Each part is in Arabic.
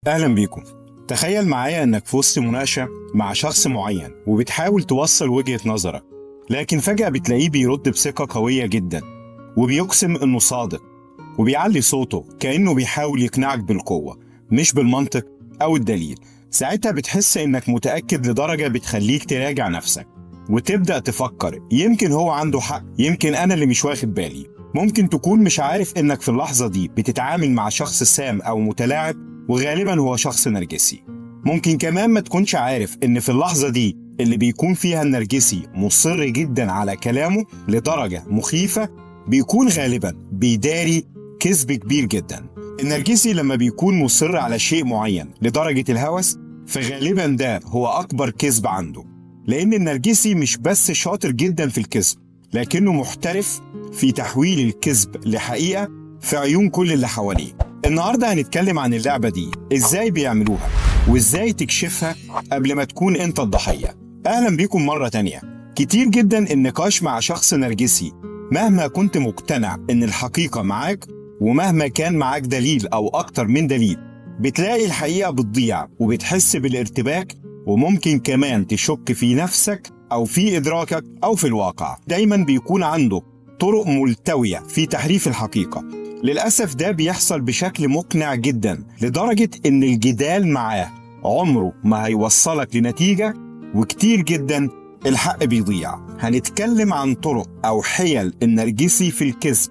أهلا بيكم. تخيل معايا إنك في وسط مناقشة مع شخص معين وبتحاول توصل وجهة نظرك، لكن فجأة بتلاقيه بيرد بثقة قوية جدا وبيقسم إنه صادق وبيعلي صوته كأنه بيحاول يقنعك بالقوة مش بالمنطق أو الدليل. ساعتها بتحس إنك متأكد لدرجة بتخليك تراجع نفسك وتبدأ تفكر يمكن هو عنده حق، يمكن أنا اللي مش واخد بالي. ممكن تكون مش عارف إنك في اللحظة دي بتتعامل مع شخص سام أو متلاعب، وغالبا هو شخص نرجسي. ممكن كمان ما تكونش عارف إن في اللحظة دي اللي بيكون فيها النرجسي مصر جدا على كلامه لدرجة مخيفة، بيكون غالبا بيداري كذب كبير جدا. النرجسي لما بيكون مصر على شيء معين لدرجة الهوس، فغالبا ده هو أكبر كذب عنده، لأن النرجسي مش بس شاطر جدا في الكذب، لكنه محترف في تحويل الكذب لحقيقة في عيون كل اللي حواليه. النهاردة هنتكلم عن اللعبة دي، إزاي بيعملوها وإزاي تكشفها قبل ما تكون أنت الضحية. أهلا بيكم مرة تانية. كتير جدا النقاش مع شخص نرجسي، مهما كنت مقتنع إن الحقيقة معاك ومهما كان معاك دليل أو أكتر من دليل، بتلاقي الحقيقة بتضيع وبتحس بالارتباك، وممكن كمان تشك في نفسك أو في إدراكك أو في الواقع. دايما بيكون عنده طرق ملتوية في تحريف الحقيقة. للأسف ده بيحصل بشكل مقنع جدا لدرجة إن الجدال معاه عمره ما هيوصلك لنتيجة، وكتير جدا الحق بيضيع. هنتكلم عن طرق أو حيل النرجسي في الكذب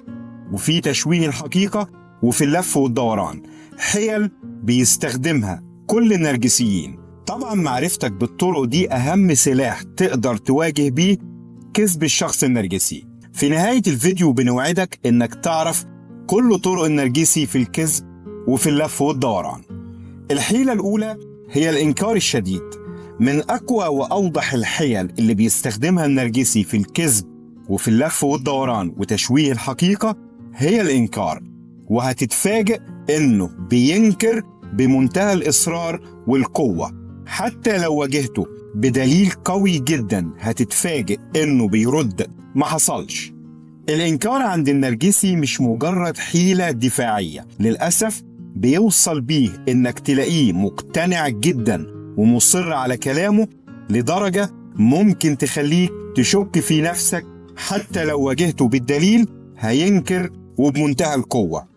وفي تشويه الحقيقة وفي اللف والدوران، حيل بيستخدمها كل النرجسيين. طبعا معرفتك بالطرق دي أهم سلاح تقدر تواجه بيه كذب الشخص النرجسي. في نهاية الفيديو بنوعدك إنك تعرف كل طرق النرجسي في الكذب وفي اللف والدوران. الحيلة الأولى هي الإنكار الشديد. من أقوى وأوضح الحيل اللي بيستخدمها النرجسي في الكذب وفي اللف والدوران وتشويه الحقيقة هي الإنكار، وهتتفاجئ إنه بينكر بمنتهى الإصرار والقوة. حتى لو واجهته بدليل قوي جدا هتتفاجئ إنه بيرد ما حصلش. الإنكار عند النرجسي مش مجرد حيلة دفاعية، للأسف بيوصل بيه إنك تلاقيه مقتنع جدا ومصر على كلامه لدرجة ممكن تخليك تشك في نفسك. حتى لو واجهته بالدليل هينكر وبمنتهى القوة،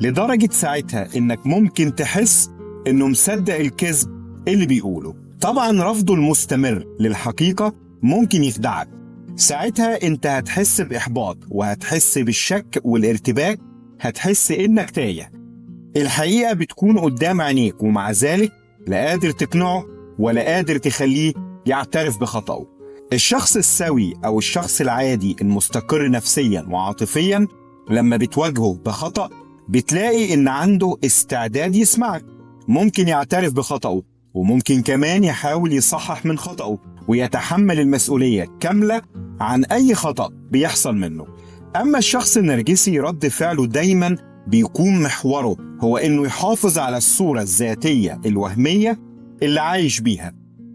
لدرجة ساعتها إنك ممكن تحس إنه مصدق الكذب اللي بيقوله. طبعا رفضه المستمر للحقيقة ممكن يخدعك. ساعتها انت هتحس بإحباط وهتحس بالشك والارتباك، هتحس انك تايه. الحقيقة بتكون قدام عينيك، ومع ذلك لا قادر تقنعه ولا قادر تخليه يعترف بخطأه. الشخص السوي أو الشخص العادي المستقر نفسيا وعاطفيا لما بتواجهه بخطأ بتلاقي إن عنده استعداد يسمعك، ممكن يعترف بخطأه وممكن كمان يحاول يصحح من خطأه ويتحمل المسؤولية كاملة عن أي خطأ بيحصل منه. أما الشخص النرجسي رد فعله دايما بيكون محوره هو إنه يحافظ على الصورة الذاتية الوهمية اللي عايش بيها.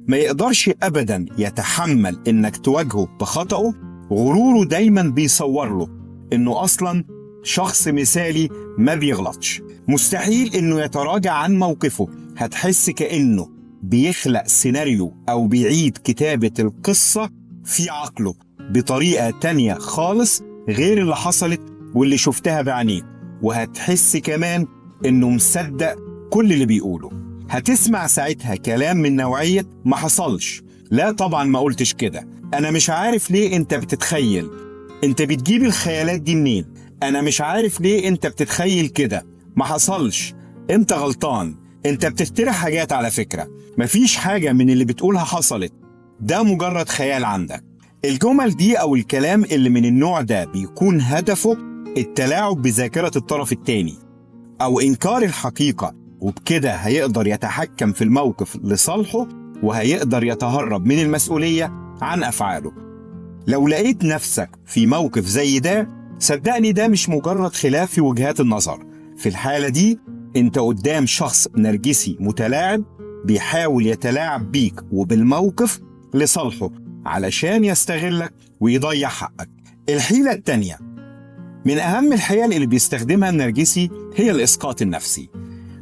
ما يقدرش أبدا يتحمل إنك تواجهه بخطأه. غروره دايما بيصور له إنه أصلا شخص مثالي ما بيغلطش، مستحيل إنه يتراجع عن موقفه. هتحس كأنه بيخلق سيناريو أو بيعيد كتابة القصة في عقله بطريقة تانية خالص غير اللي حصلت واللي شفتها بعينيك. وهتحس كمان إنه مصدق كل اللي بيقوله. هتسمع ساعتها كلام من نوعية ما حصلش، لا طبعا ما قلتش كده، أنا مش عارف ليه أنت بتتخيل، أنت بتجيب الخيالات دي منين، أنا مش عارف ليه أنت بتتخيل كده، ما حصلش، أنت غلطان، أنت بتخترع حاجات، على فكرة مفيش حاجة من اللي بتقولها حصلت، ده مجرد خيال عندك. الجمل دي أو الكلام اللي من النوع ده بيكون هدفه التلاعب بذاكرة الطرف التاني أو إنكار الحقيقة، وبكده هيقدر يتحكم في الموقف لصالحه وهيقدر يتهرب من المسؤولية عن أفعاله. لو لقيت نفسك في موقف زي ده، صدقني ده مش مجرد خلاف في وجهات النظر. في الحالة دي انت قدام شخص نرجسي متلاعب بيحاول يتلاعب بيك وبالموقف لصالحه علشان يستغلك ويضيع حقك. الحيلة التانية من أهم الحيل اللي بيستخدمها النرجسي هي الإسقاط النفسي.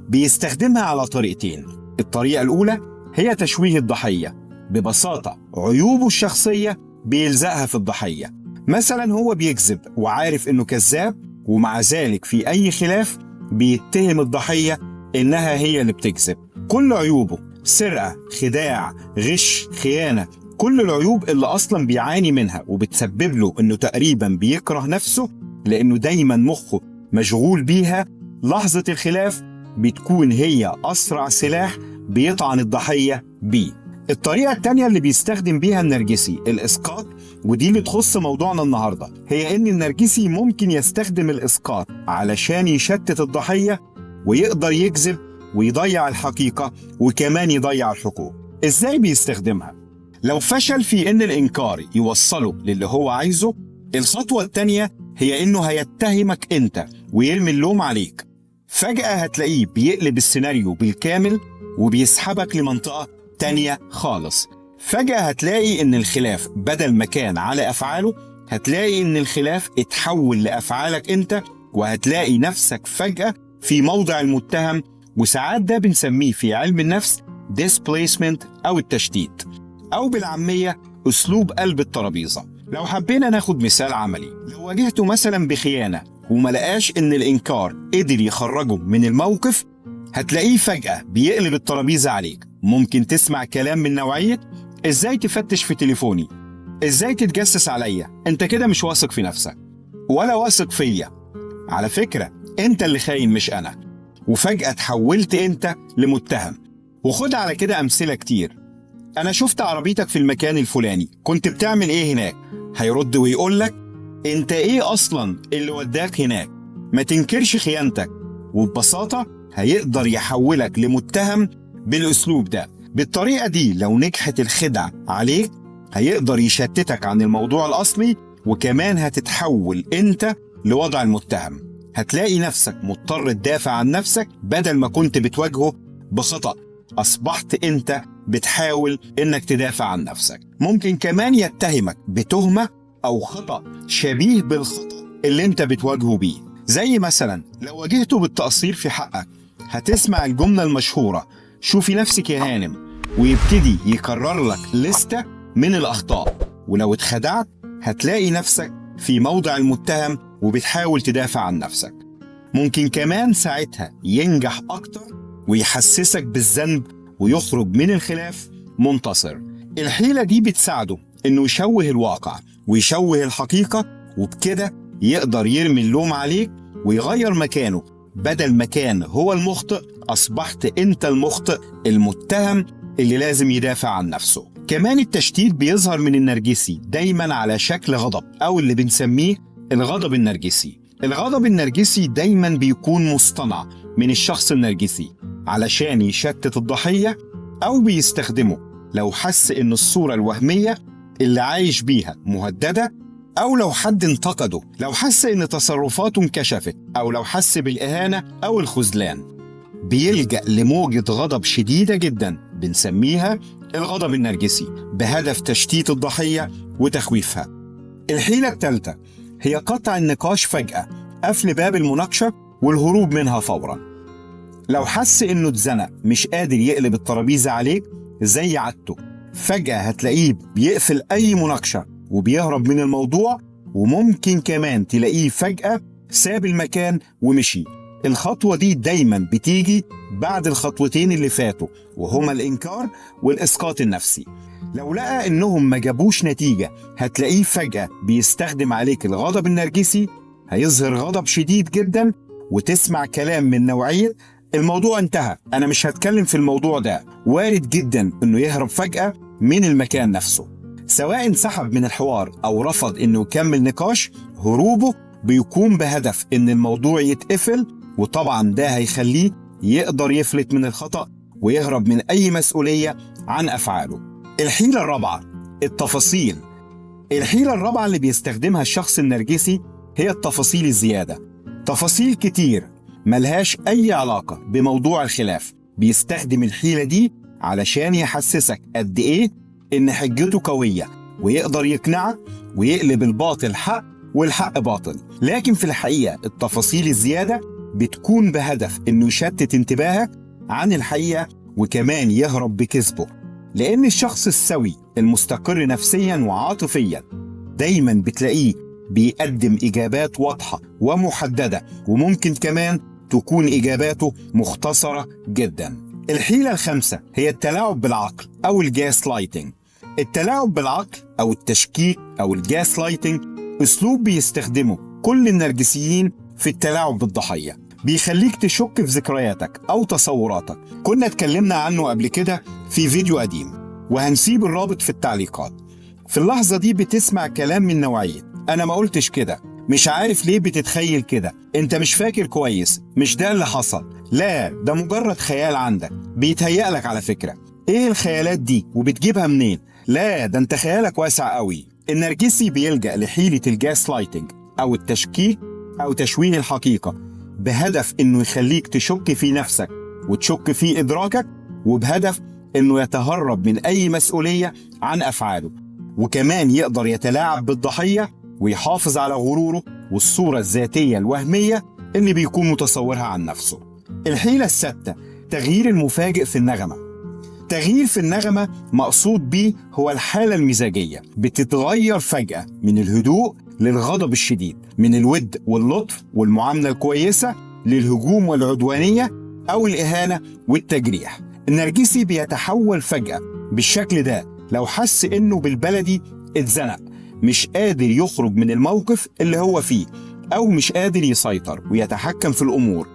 بيستخدمها على طريقتين. الطريقة الأولى هي تشويه الضحية، ببساطة عيوبه الشخصية بيلزقها في الضحية. مثلا هو بيكذب وعارف إنه كذاب، ومع ذلك في أي خلاف بيتهم الضحية إنها هي اللي بتكذب. كل عيوبه سرقة، خداع، غش، خيانة، كل العيوب اللي أصلا بيعاني منها وبتسبب له إنه تقريبا بيكره نفسه لأنه دايما مخه مشغول بيها. لحظة الخلاف بتكون هي أسرع سلاح بيطعن الضحية بيه. الطريقة التانية اللي بيستخدم بيها النرجسي الإسقاط، ودي اللي تخص موضوعنا النهاردة، هي إن النرجسي ممكن يستخدم الإسقاط علشان يشتت الضحية ويقدر يكذب ويضيع الحقيقة وكمان يضيع الحقوق. إزاي بيستخدمها؟ لو فشل في إن الإنكار يوصله للي هو عايزه، الخطوة التانية هي إنه هيتهمك أنت ويرمي اللوم عليك. فجأة هتلاقيه بيقلب السيناريو بالكامل وبيسحبك لمنطقة تانية خالص. فجأة هتلاقي إن الخلاف بدل ما كان على أفعاله، هتلاقي إن الخلاف اتحول لأفعالك أنت، وهتلاقي نفسك فجأة في موضع المتهم. وساعات ده بنسميه في علم النفس displacement أو التشتيت، أو بالعامية أسلوب قلب الترابيزة. لو حبينا ناخد مثال عملي، لو واجهته مثلا بخيانة وما لقاش إن الإنكار قدر يخرجه من الموقف، هتلاقيه فجأة بيقلب الترابيزة عليك. ممكن تسمع كلام من نوعية: إزاي تفتش في تليفوني؟ إزاي تتجسس عليا؟ أنت كده مش واثق في نفسك ولا واثق فيا، على فكرة أنت اللي خاين مش أنا. وفجأة تحولت أنت لمتهم. وخد على كده أمثلة كتير: أنا شفت عربيتك في المكان الفلاني، كنت بتعمل إيه هناك؟ هيرد ويقول لك: أنت إيه أصلا اللي وداك هناك؟ ما تنكرش خيانتك. وببساطة هيقدر يحولك لمتهم بالأسلوب ده. بالطريقة دي لو نجحت الخدع عليك، هيقدر يشتتك عن الموضوع الأصلي، وكمان هتتحول أنت لوضع المتهم. هتلاقي نفسك مضطر تدافع عن نفسك بدل ما كنت بتواجهه بخطأ. أصبحت أنت بتحاول إنك تدافع عن نفسك. ممكن كمان يتهمك بتهمة أو خطأ شبيه بالخطأ اللي أنت بتواجهه بيه. زي مثلا لو واجهته بالتقصير في حقك، هتسمع الجملة المشهورة: شوفي نفسك يا هانم، ويبتدي يكرر لك لستة من الأخطاء. ولو اتخدعت هتلاقي نفسك في موضع المتهم وبتحاول تدافع عن نفسك. ممكن كمان ساعتها ينجح أكتر ويحسسك بالذنب ويخرج من الخلاف منتصر. الحيلة دي بتساعده إنه يشوه الواقع ويشوه الحقيقة، وبكده يقدر يرمي اللوم عليك ويغير مكانه. بدل ما كان هو المخطئ، أصبحت أنت المخطئ المتهم اللي لازم يدافع عن نفسه. كمان التشتيت بيظهر من النرجسي دايما على شكل غضب، أو اللي بنسميه الغضب النرجسي. الغضب النرجسي دايما بيكون مصطنع من الشخص النرجسي علشان يشتت الضحية، أو بيستخدمه لو حس إن الصورة الوهمية اللي عايش بيها مهددة، أو لو حد انتقده، لو حس إن تصرفاته انكشفت، أو لو حس بالإهانة أو الخذلان. بيلجأ لموجة غضب شديدة جدا بنسميها الغضب النرجسي، بهدف تشتيت الضحية وتخويفها. الحيلة الثالثة هي قطع النقاش فجأة، قفل باب المناقشة والهروب منها فورا. لو حس إنه اتزنق مش قادر يقلب الترابيزة عليك زي عادته، فجأة هتلاقيه بيقفل أي مناقشة وبيهرب من الموضوع. وممكن كمان تلاقيه فجأة ساب المكان ومشي. الخطوة دي دايما بتيجي بعد الخطوتين اللي فاتوا، وهما الإنكار والإسقاط النفسي. لو لقى إنهم ما جابوش نتيجة، هتلاقيه فجأة بيستخدم عليك الغضب النرجسي. هيظهر غضب شديد جدا وتسمع كلام من نوعية: الموضوع انتهى، أنا مش هتكلم في الموضوع ده. وارد جدا إنه يهرب فجأة من المكان نفسه، سواء انسحب من الحوار أو رفض إنه يكمل نقاش. هروبه بيكون بهدف إن الموضوع يتقفل، وطبعا ده هيخليه يقدر يفلت من الخطأ ويهرب من أي مسؤولية عن أفعاله. الحيلة الرابعة التفاصيل. الحيلة الرابعة اللي بيستخدمها الشخص النرجسي هي التفاصيل الزيادة. تفاصيل كتير ملهاش أي علاقة بموضوع الخلاف. بيستخدم الحيلة دي علشان يحسسك قد إيه إن حجته قوية، ويقدر يقنعك ويقلب الباطل حق والحق باطل. لكن في الحقيقة التفاصيل الزيادة بتكون بهدف إنه يشتت انتباهك عن الحقيقة وكمان يهرب بكذبه. لأن الشخص السوي المستقر نفسيا وعاطفيا دايما بتلاقيه بيقدم إجابات واضحة ومحددة، وممكن كمان تكون إجاباته مختصرة جدا. الحيلة الخامسة هي التلاعب بالعقل أو الجاس لايتنج. التلاعب بالعقل أو التشكيك أو الجاس لايتنج أسلوب بيستخدمه كل النرجسيين في التلاعب بالضحية. بيخليك تشك في ذكرياتك أو تصوراتك. كنا اتكلمنا عنه قبل كده في فيديو قديم، وهنسيب الرابط في التعليقات. في اللحظة دي بتسمع كلام من نوعية أنا ما قلتش كده، مش عارف ليه بتتخيل كده، أنت مش فاكر كويس، مش ده اللي حصل، لا ده مجرد خيال عندك، بيتهيألك على فكرة. إيه الخيالات دي وبتجيبها منين؟ لا ده أنت خيالك واسع قوي. النرجسي بيلجأ لحيلة الجاس لايتنج أو التشكيك أو تشويه الحقيقة بهدف إنه يخليك تشك في نفسك وتشك في إدراكك، وبهدف إنه يتهرب من أي مسؤولية عن أفعاله، وكمان يقدر يتلاعب بالضحية ويحافظ على غروره والصورة الذاتية الوهمية اللي بيكون متصورها عن نفسه. الحيلة السادسة تغيير المفاجئ في النغمة. تغيير في النغمة مقصود بيه هو الحالة المزاجية، بتتغير فجأة من الهدوء للغضب الشديد، من الود واللطف والمعاملة الكويسة للهجوم والعدوانية أو الإهانة والتجريح. النرجسي بيتحول فجأة بالشكل ده لو حس إنه بالبلدي اتزنق، مش قادر يخرج من الموقف اللي هو فيه، أو مش قادر يسيطر ويتحكم في الأمور،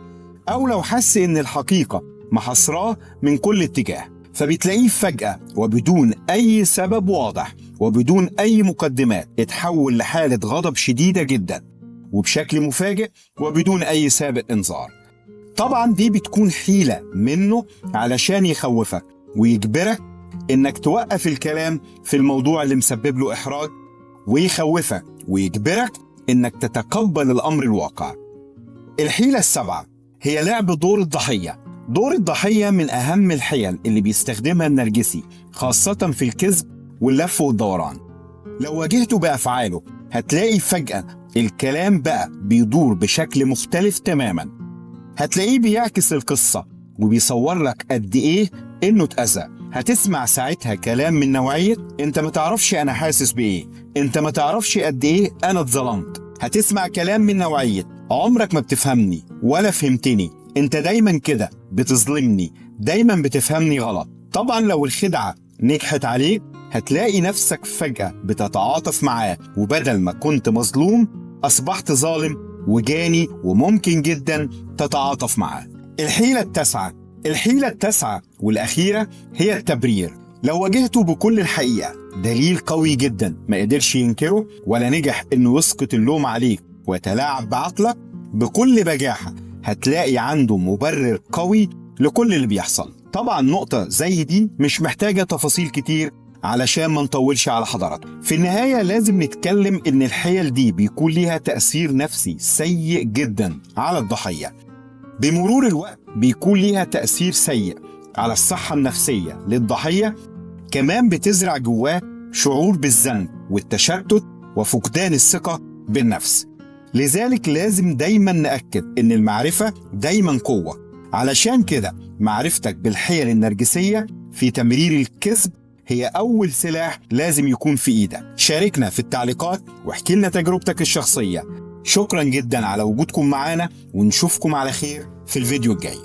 أو لو حس إن الحقيقة محاصراه من كل اتجاه، فبتلاقيه فجأة وبدون أي سبب واضح وبدون أي مقدمات اتحول لحالة غضب شديدة جدا وبشكل مفاجئ وبدون أي سابق إنذار. طبعا دي بتكون حيلة منه علشان يخوفك ويجبرك إنك توقف الكلام في الموضوع اللي مسبب له إحراج، ويخوفك ويجبرك إنك تتقبل الأمر الواقع. الحيلة السابعة هي لعب دور الضحية. دور الضحية من أهم الحيل اللي بيستخدمها النرجسي، خاصة في الكذب واللف والدوران. لو واجهته بأفعاله هتلاقي فجأة الكلام بقى بيدور بشكل مختلف تماما. هتلاقيه بيعكس القصة وبيصور لك قد إيه إنه اتأذى. هتسمع ساعتها كلام من نوعية أنت ما تعرفش أنا حاسس بإيه، أنت ما تعرفش قد إيه أنا اتظلمت. هتسمع كلام من نوعية عمرك ما بتفهمني ولا فهمتني، أنت دايما كده بتظلمني، دايما بتفهمني غلط. طبعا لو الخدعة نجحت عليك هتلاقي نفسك فجأة بتتعاطف معاه، وبدل ما كنت مظلوم أصبحت ظالم وجاني، وممكن جدا تتعاطف معاه. الحيلة التاسعة والأخيرة هي التبرير. لو واجهته بكل الحقيقة، دليل قوي جدا ما قدرش ينكره ولا نجح إنه يسقط اللوم عليك ويتلاعب بعقلك بكل بجاحة، هتلاقي عنده مبرر قوي لكل اللي بيحصل. طبعا نقطة زي دي مش محتاجة تفاصيل كتير علشان ما نطولش على حضراتكم. في النهاية لازم نتكلم إن الحيل دي بيكون ليها تأثير نفسي سيء جدا على الضحية. بمرور الوقت بيكون ليها تأثير سيء على الصحة النفسية للضحية، كمان بتزرع جواه شعور بالذنب والتشتت وفقدان الثقة بالنفس. لذلك لازم دايما نأكد إن المعرفة دايما قوة. علشان كده معرفتك بالحيل النرجسية في تمرير الكذب هي أول سلاح لازم يكون في إيدك. شاركنا في التعليقات واحكي لنا تجربتك الشخصية. شكرا جدا على وجودكم معانا، ونشوفكم على خير في الفيديو الجاي.